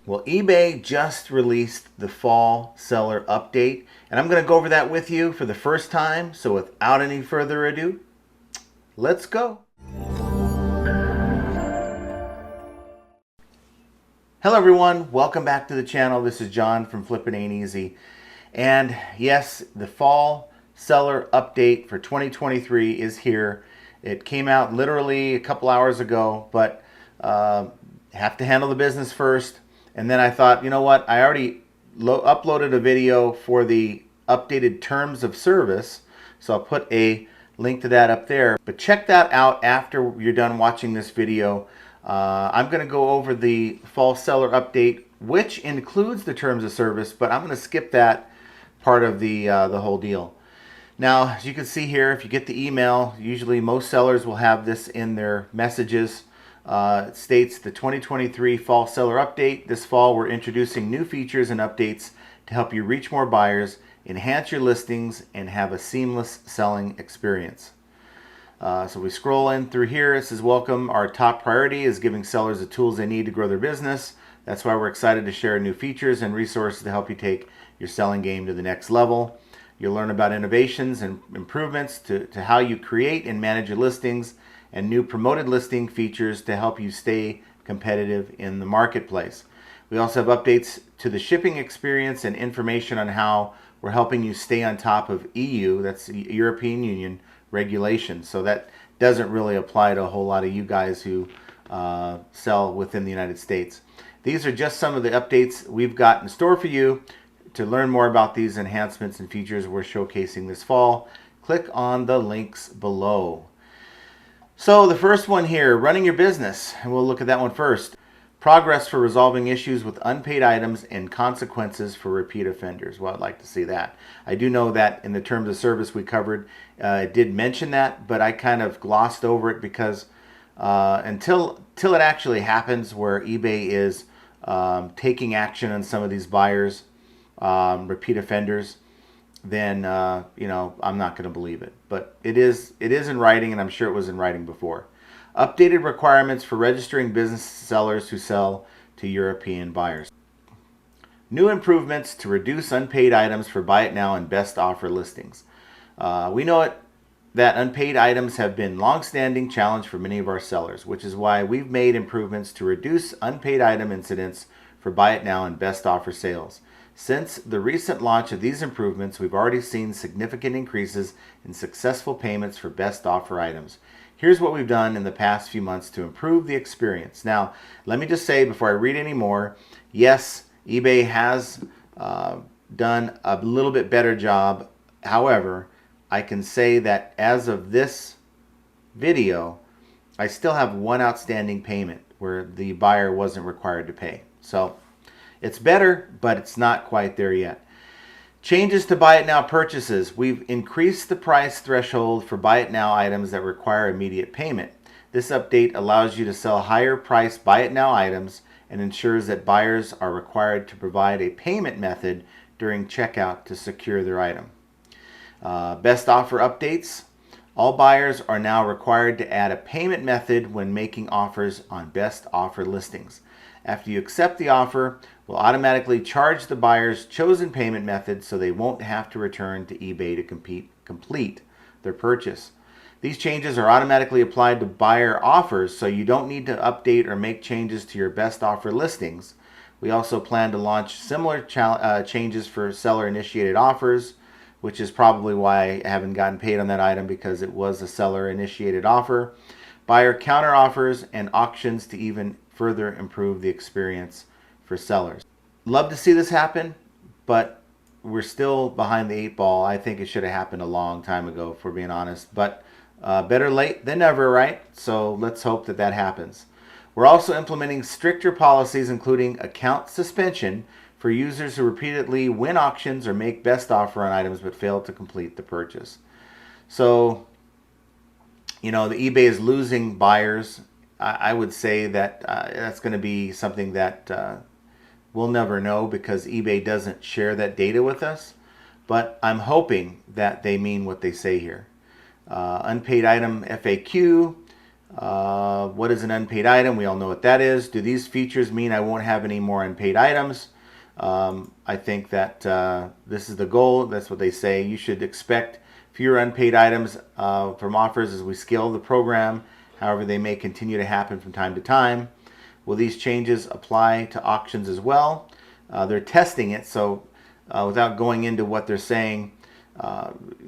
Well, eBay just released the fall seller update, and I'm going to go over that with you for the first time. So without any further ado, let's go. Hello everyone, welcome back to the channel. This is John from Flippin' Ain't Easy. And yes, the fall seller update for 2023 is here. It came out literally a couple hours ago, but have to handle the business first. And then I thought, you know what, I already uploaded a video for the updated terms of service, so I'll put a link to that up there. But check that out after you're done watching this video. I'm going to go over the fall seller update, which includes the terms of service, but I'm going to skip that part of the whole deal. Now, as you can see here, if you get the email, usually most sellers will have this in their messages. It states the 2023 fall seller update. This fall, we're introducing new features and updates to help you reach more buyers, enhance your listings, and have a seamless selling experience. So we scroll in through here. It says, welcome. Our top priority is giving sellers the tools they need to grow their business. That's why we're excited to share new features and resources to help you take your selling game to the next level. You'll learn about innovations and improvements to how you create and manage your listings, and new promoted listing features to help you stay competitive in the marketplace. We also have updates to the shipping experience and information on how we're helping you stay on top of EU, that's the European Union, regulations. So that doesn't really apply to a whole lot of you guys who sell within the United States. These are just some of the updates we've got in store for you. To learn more about these enhancements and features we're showcasing this fall, click on the links below. So the first one here, running your business, and we'll look at that one first. Progress for resolving issues with unpaid items and consequences for repeat offenders. Well, I'd like to see that. I do know that in the terms of service we covered, it did mention that, but I kind of glossed over it because until it actually happens where eBay is taking action on some of these buyers, repeat offenders, then I'm not going to believe it. But it is in writing, and I'm sure it was in writing before. Updated requirements for registering business sellers who sell to European buyers. New improvements to reduce unpaid items for buy it now and best offer listings. We know that unpaid items have been long-standing challenge for many of our sellers, which is why we've made improvements to reduce unpaid item incidents for buy it now and best offer sales. Since the recent launch of these improvements, we've already seen significant increases in successful payments for best offer items. Here's what we've done in the past few months to improve the experience. Now, let me just say before I read any more, yes, eBay has done a little bit better job. However, I can say that as of this video, I still have one outstanding payment where the buyer wasn't required to pay. So it's better, but it's not quite there yet. Changes to buy it now purchases. We've increased the price threshold for buy it now items that require immediate payment. This update allows you to sell higher priced buy it now items and ensures that buyers are required to provide a payment method during checkout to secure their item. Best offer updates. All buyers are now required to add a payment method when making offers on best offer listings. After you accept the offer, we'll automatically charge the buyer's chosen payment method so they won't have to return to eBay to complete their purchase. These changes are automatically applied to buyer offers, so you don't need to update or make changes to your best offer listings. We also plan to launch similar changes for seller-initiated offers, which is probably why I haven't gotten paid on that item, because it was a seller-initiated offer. Buyer counter offers and auctions to even further improve the experience for sellers. Love to see this happen, but we're still behind the 8 ball. I think it should have happened a long time ago, if we're being honest. But better late than never, right? So let's hope that that happens. We're also implementing stricter policies, including account suspension for users who repeatedly win auctions or make best offer on items but fail to complete the purchase. So, the eBay is losing buyers. I would say that that's going to be something that we'll never know, because eBay doesn't share that data with us. But I'm hoping that they mean what they say here. Unpaid item FAQ. What is an unpaid item? We all know what that is. Do these features mean I won't have any more unpaid items? I think that this is the goal. That's what they say. You should expect fewer unpaid items from offers as we scale the program. However, they may continue to happen from time to time. Will these changes apply to auctions as well? They're testing it, so without going into what they're saying,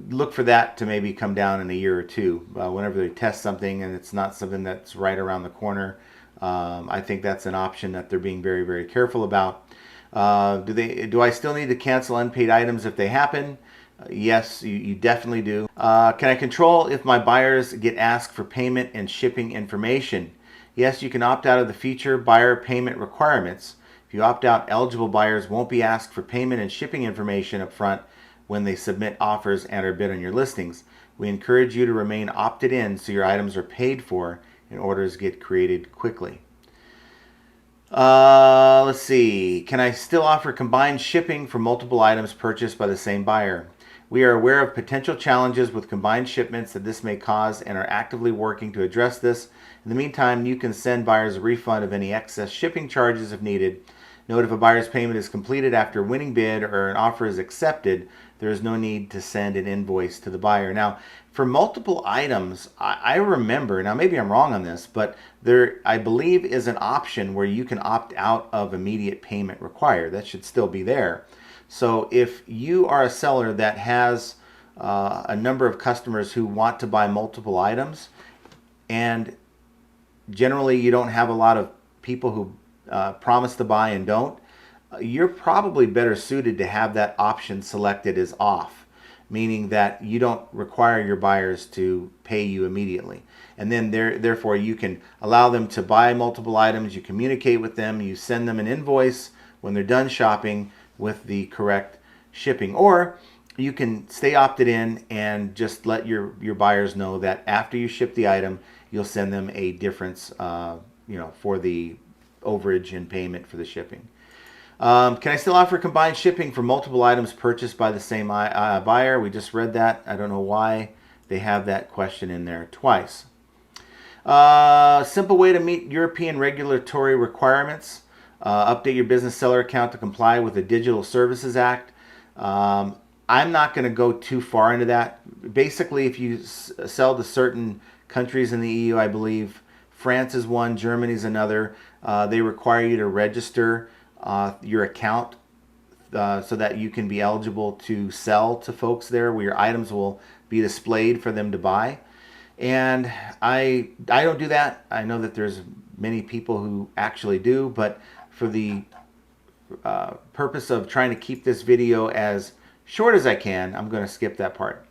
look for that to maybe come down in a year or two. Whenever they test something and it's not something that's right around the corner, I think that's an option that they're being very, very careful about. Do I still need to cancel unpaid items if they happen? Yes, you definitely do. Can I control if my buyers get asked for payment and shipping information? Yes, you can opt out of the feature buyer payment requirements. If you opt out, eligible buyers won't be asked for payment and shipping information up front when they submit offers and or bid on your listings. We encourage you to remain opted in so your items are paid for and orders get created quickly. Let's see. Can I still offer combined shipping for multiple items purchased by the same buyer? We are aware of potential challenges with combined shipments that this may cause and are actively working to address this. In the meantime, you can send buyers a refund of any excess shipping charges if needed. Note if a buyer's payment is completed after a winning bid or an offer is accepted, there is no need to send an invoice to the buyer. Now, for multiple items, I remember, now maybe I'm wrong on this, but there, I believe, is an option where you can opt out of immediate payment required. That should still be there. So if you are a seller that has a number of customers who want to buy multiple items, and generally you don't have a lot of people who promise to buy and don't, you're probably better suited to have that option selected as off, meaning that you don't require your buyers to pay you immediately. And then therefore you can allow them to buy multiple items, you communicate with them, you send them an invoice when they're done shopping with the correct shipping. Or you can stay opted in and just let your buyers know that after you ship the item, you'll send them a difference for the overage and payment for the shipping. Can I still offer combined shipping for multiple items purchased by the same buyer? We just read that. I don't know why they have that question in there twice. Simple way to meet European regulatory requirements. Update your business seller account to comply with the Digital Services Act. I'm not going to go too far into that. Basically, if you sell to certain countries in the EU, I believe France is one, Germany is another, they require you to register your account so that you can be eligible to sell to folks there, where your items will be displayed for them to buy. And I don't do that. I know that there's many people who actually do, but for the purpose of trying to keep this video as short as I can, I'm going to skip that part.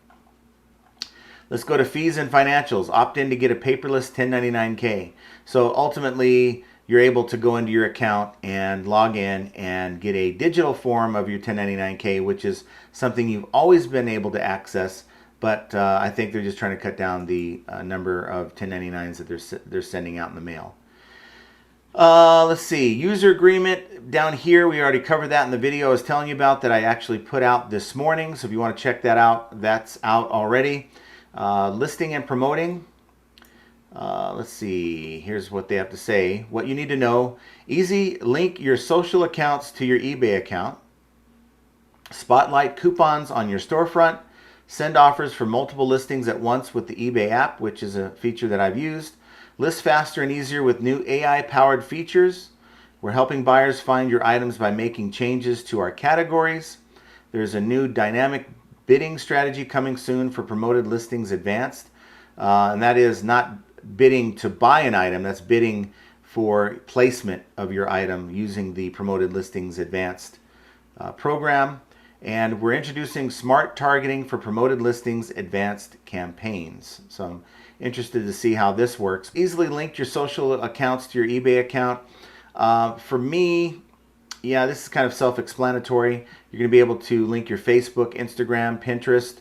Let's go to fees and financials. Opt in to get a paperless 1099K. So ultimately, you're able to go into your account and log in and get a digital form of your 1099K, which is something you've always been able to access, but I think they're just trying to cut down the number of 1099s that they're sending out in the mail. Let's see, user agreement down here, we already covered that in the video I was telling you about that I actually put out this morning. So if you want to check that out, that's out already. Listing and promoting. Let's see, here's what they have to say. What you need to know: easy, link your social accounts to your eBay account. Spotlight coupons on your storefront. Send offers for multiple listings at once with the eBay app, which is a feature that I've used. List faster and easier with new AI-powered features. We're helping buyers find your items by making changes to our categories. There's a new dynamic bidding strategy coming soon for promoted listings advanced. And that is not bidding to buy an item, that's bidding for placement of your item using the Promoted Listings Advanced program. And we're introducing smart targeting for Promoted Listings Advanced campaigns. So I'm interested to see how this works. Easily link your social accounts to your eBay account. For me, yeah, this is kind of self-explanatory. You're going to be able to link your Facebook, Instagram, Pinterest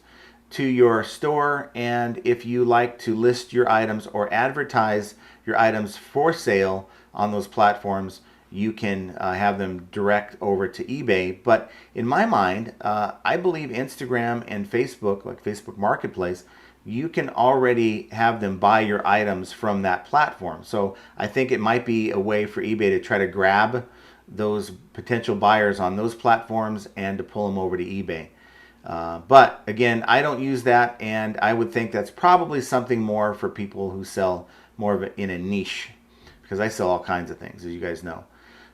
to your store, and if you like to list your items or advertise your items for sale on those platforms, you can have them direct over to eBay. But in my mind, I believe Instagram and Facebook, like Facebook Marketplace, you can already have them buy your items from that platform. So I think it might be a way for eBay to try to grab those potential buyers on those platforms and to pull them over to eBay. But again, I don't use that, and I would think that's probably something more for people who sell more of it in a niche, because I sell all kinds of things, as you guys know.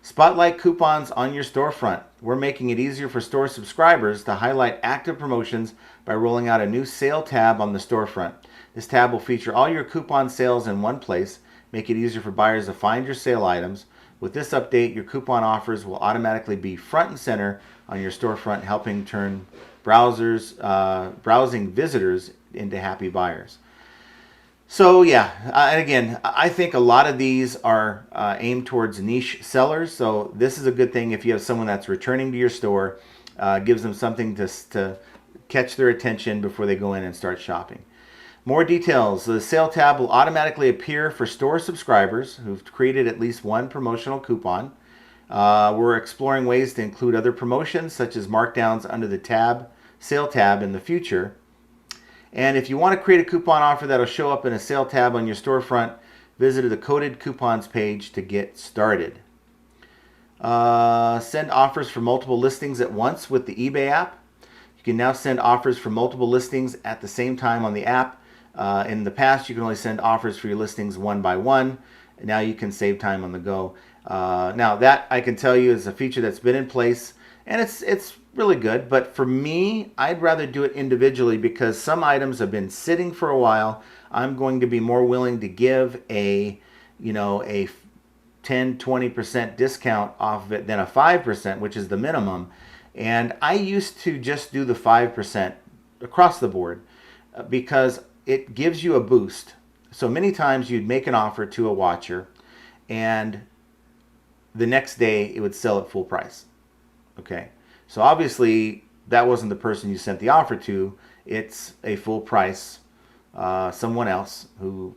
Spotlight coupons on your storefront. We're making it easier for store subscribers to highlight active promotions by rolling out a new sale tab on the storefront. This tab will feature all your coupon sales in one place, make it easier for buyers to find your sale items. With this update, your coupon offers will automatically be front and center on your storefront, helping turn browsing visitors into happy buyers. So yeah, and again, I think a lot of these are aimed towards niche sellers. So this is a good thing if you have someone that's returning to your store, gives them something to catch their attention before they go in and start shopping. More details. The sale tab will automatically appear for store subscribers who've created at least one promotional coupon. We're exploring ways to include other promotions, such as markdowns under the sale tab in the future. And if you want to create a coupon offer that'll show up in a sale tab on your storefront, visit the coded coupons page to get started. Send offers for multiple listings at once with the eBay app. You can now send offers for multiple listings at the same time on the app. In the past, you can only send offers for your listings one by one. Now you can save time on the go. Now that I can tell you is a feature that's been in place, and it's really good. But for me, I'd rather do it individually, because some items have been sitting for a while. I'm going to be more willing to give a 10-20% discount off of it than a 5%, which is the minimum. And I used to just do the 5% across the board because it gives you a boost. So many times you'd make an offer to a watcher, and the next day it would sell at full price. Okay, so obviously that wasn't the person you sent the offer to. It's a full price, someone else who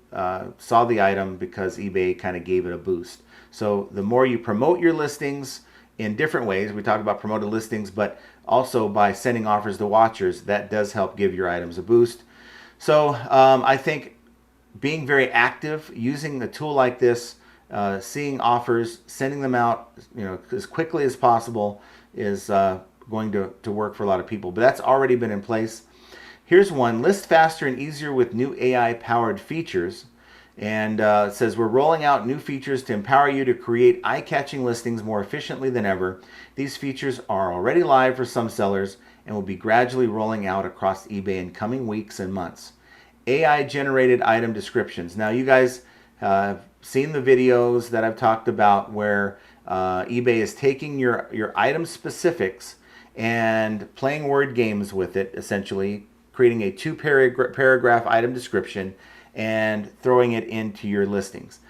saw the item because eBay kind of gave it a boost. So the more you promote your listings in different ways, we talk about promoted listings, but also by sending offers to watchers, that does help give your items a boost. So I think being very active, using a tool like this, seeing offers, sending them out, as quickly as possible is going to work for a lot of people. But that's already been in place. Here's one: list faster and easier with new AI-powered features. And it says, we're rolling out new features to empower you to create eye-catching listings more efficiently than ever. These features are already live for some sellers and will be gradually rolling out across eBay in coming weeks and months. AI-generated item descriptions. Now, you guys have seen the videos that I've talked about where eBay is taking your item specifics and playing word games with it, essentially creating a two-paragraph item description and throwing it into your listings.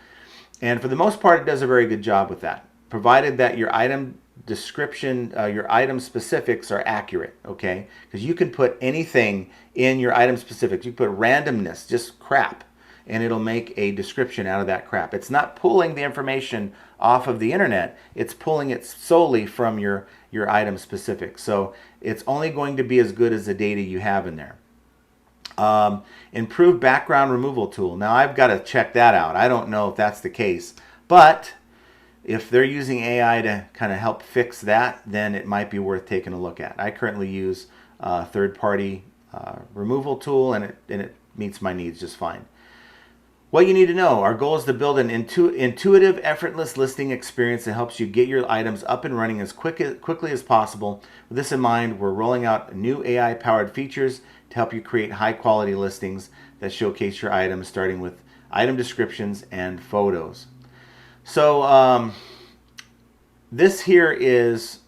And for the most part, it does a very good job with that, provided that your item description, your item specifics are accurate, okay? Because you can put anything in your item specifics. You put randomness, just crap, and it'll make a description out of that crap. It's not pulling the information off of the internet. It's pulling it solely from your item specifics. So it's only going to be as good as the data you have in there. Improved background removal tool. Now I've got to check that out. I don't know if that's the case, but if they're using AI to kind of help fix that, then it might be worth taking a look at. I currently use a third-party removal tool, and it meets my needs just fine. What you need to know: our goal is to build an intuitive, effortless listing experience that helps you get your items up and running as quickly as possible. With this in mind, we're rolling out new AI-powered features to help you create high-quality listings that showcase your items, starting with item descriptions and photos. So this here is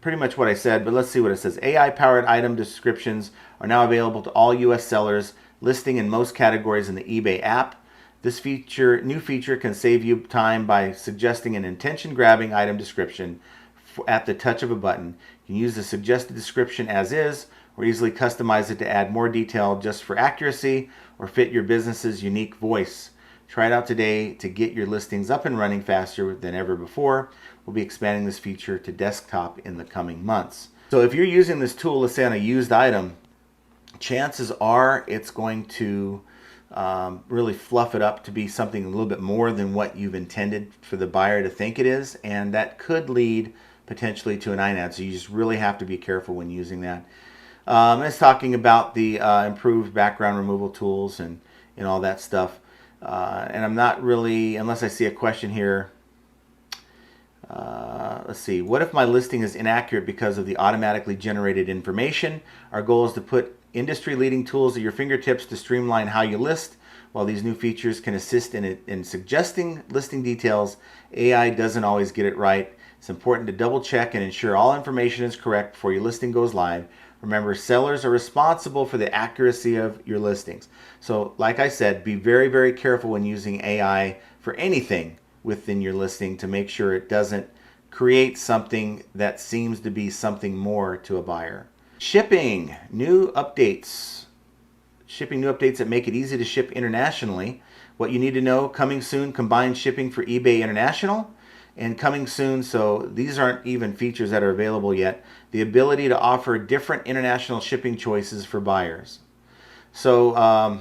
pretty much what I said, but let's see what it says. AI-powered item descriptions are now available to all U.S. sellers listing in most categories in the eBay app. This new feature can save you time by suggesting an intention-grabbing item description at the touch of a button. You can use the suggested description as is, or easily customize it to add more detail just for accuracy or fit your business's unique voice. Try it out today to get your listings up and running faster than ever before. We'll be expanding this feature to desktop in the coming months. So if you're using this tool, let's say on a used item, chances are it's going to really fluff it up to be something a little bit more than what you've intended for the buyer to think it is, and that could lead potentially to an INAD. So you just really have to be careful when using that. It's talking about the improved background removal tools and all that stuff. And I'm not really, unless I see a question here. Let's see. What if my listing is inaccurate because of the automatically generated information? Our goal is to put industry-leading tools at your fingertips to streamline how you list. While these new features can assist in suggesting listing details, AI doesn't always get it right. It's important to double check and ensure all information is correct before your listing goes live. Remember, sellers are responsible for the accuracy of your listings. So like I said, be very, very careful when using AI for anything within your listing to make sure it doesn't create something that seems to be something more to a buyer. Shipping, new updates. Shipping new updates that make it easy to ship internationally. What you need to know, coming soon, combined shipping for eBay International. And coming soon, so these aren't even features that are available yet, the ability to offer different international shipping choices for buyers. So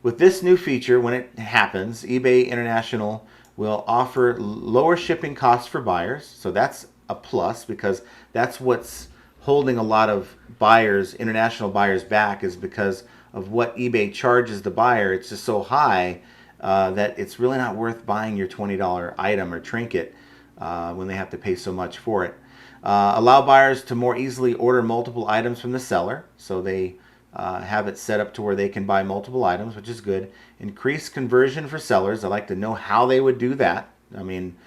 with this new feature, when it happens, eBay International will offer lower shipping costs for buyers. So that's a plus, because that's what's holding a lot of buyers, international buyers, back, is because of what eBay charges the buyer. It's just so high that it's really not worth buying your $20 item or trinket when they have to pay so much for it. Allow buyers to more easily order multiple items from the seller, so they have it set up to where they can buy multiple items, which is good. Increase conversion for sellers. I'd like to know how they would do that. I mean,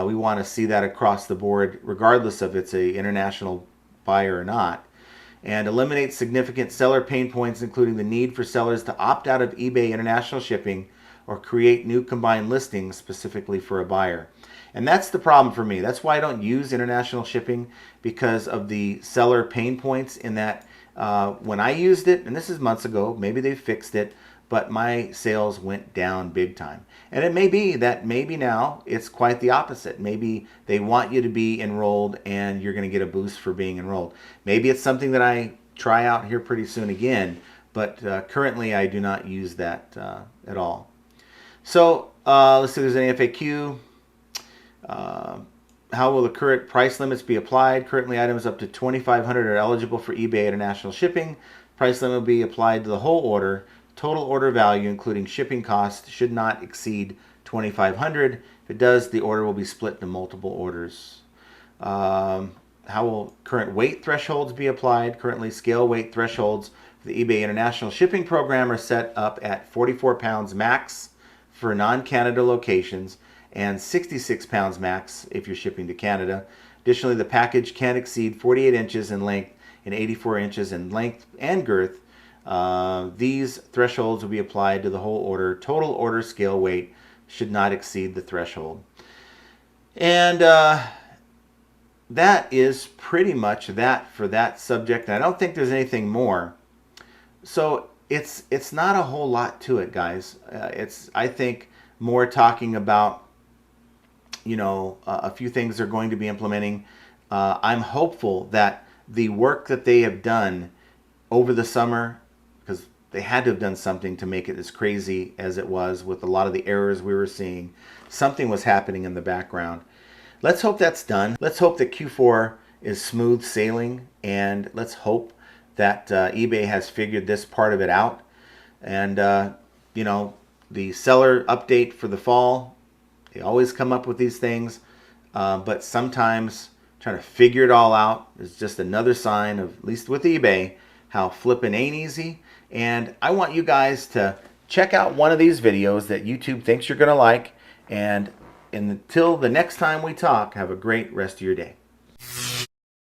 we want to see that across the board, regardless of it's an international buyer or not. And eliminate significant seller pain points, including the need for sellers to opt out of eBay International shipping or create new combined listings specifically for a buyer. And that's the problem for me. That's why I don't use international shipping, because of the seller pain points, in that when I used it, and this is months ago, maybe they fixed it, but my sales went down big time. And it may be that maybe now it's quite the opposite. Maybe they want you to be enrolled and you're going to get a boost for being enrolled. Maybe it's something that I try out here pretty soon again, but currently I do not use that at all. So let's see if there's any FAQ. How will the current price limits be applied? Currently, items up to $2,500 are eligible for eBay International shipping. Price limit will be applied to the whole order. Total order value, including shipping costs, should not exceed $2,500. If it does, the order will be split into multiple orders. How will current weight thresholds be applied? Currently, scale weight thresholds for the eBay International shipping program are set up at 44 pounds max for non-Canada locations, and 66 pounds max if you're shipping to Canada. Additionally, the package can't exceed 48 inches in length and 84 inches in length and girth. These thresholds will be applied to the whole order. Total order scale weight should not exceed the threshold. And that is pretty much that for that subject. I don't think there's anything more. So it's not a whole lot to it, guys. It's, I think, more talking about, you know, a few things they're going to be implementing. I'm hopeful that the work that they have done over the summer, because they had to have done something to make it as crazy as it was with a lot of the errors we were seeing. Something was happening in the background. Let's hope that's done. Let's hope that Q4 is smooth sailing, and let's hope that eBay has figured this part of it out. And, you know, the seller update for the fall, they always come up with these things, but sometimes trying to figure it all out is just another sign of, at least with eBay, how flipping ain't easy. And I want you guys to check out one of these videos that YouTube thinks you're going to like. And until the next time we talk, have a great rest of your day.